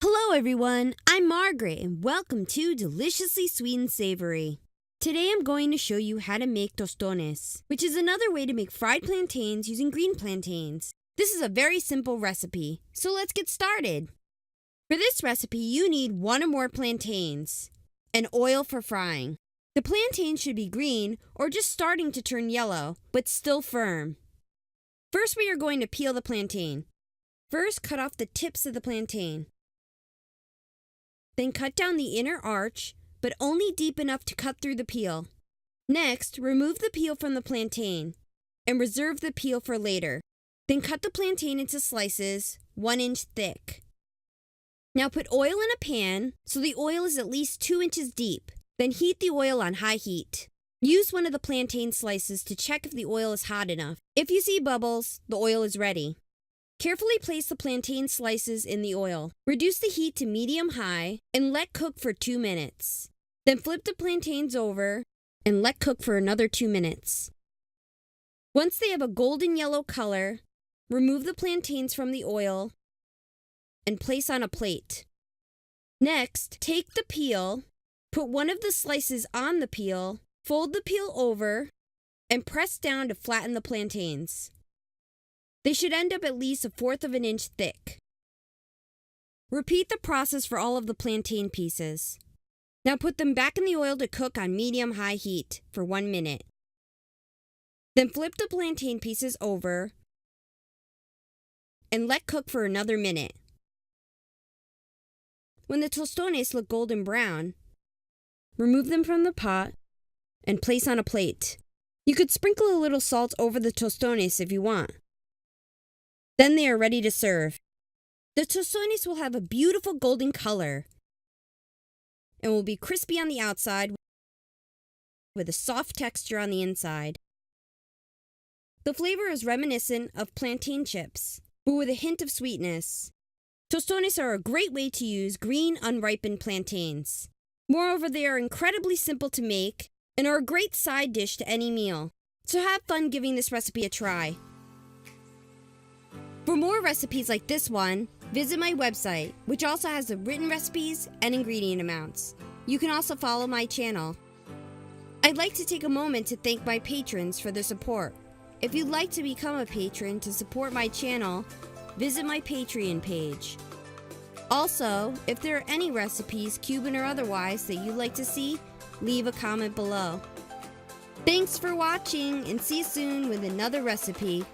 Hello everyone, I'm Margaret and welcome to Deliciously Sweet and Savory. Today I'm going to show you how to make tostones, which is another way to make fried plantains using green plantains. This is a very simple recipe, so let's get started. For this recipe you need one or more plantains and oil for frying. The plantain should be green or just starting to turn yellow, but still firm. First we are going to peel the plantain. First cut off the tips of the plantain. Then cut down the inner arch, but only deep enough to cut through the peel. Next, remove the peel from the plantain and reserve the peel for later. Then cut the plantain into slices 1 inch thick. Now put oil in a pan so the oil is at least 2 inches deep. Then heat the oil on high heat. Use one of the plantain slices to check if the oil is hot enough. If you see bubbles, the oil is ready. Carefully place the plantain slices in the oil. Reduce the heat to medium-high and let cook for 2 minutes. Then flip the plantains over and let cook for another 2 minutes. Once they have a golden yellow color, remove the plantains from the oil and place on a plate. Next, take the peel, put one of the slices on the peel, fold the peel over, and press down to flatten the plantains. They should end up at least 1/4 of an inch thick. Repeat the process for all of the plantain pieces. Now put them back in the oil to cook on medium-high heat for 1 minute. Then flip the plantain pieces over and let cook for another minute. When the tostones look golden brown, remove them from the pot and place on a plate. You could sprinkle a little salt over the tostones if you want. Then they are ready to serve. The tostones will have a beautiful golden color and will be crispy on the outside with a soft texture on the inside. The flavor is reminiscent of plantain chips, but with a hint of sweetness. Tostones are a great way to use green, unripened plantains. Moreover, they are incredibly simple to make and are a great side dish to any meal. So have fun giving this recipe a try. For more recipes like this one, visit my website, which also has the written recipes and ingredient amounts. You can also follow my channel. I'd like to take a moment to thank my patrons for their support. If you'd like to become a patron to support my channel, visit my Patreon page. Also, if there are any recipes, Cuban or otherwise, that you'd like to see, leave a comment below. Thanks for watching and see you soon with another recipe.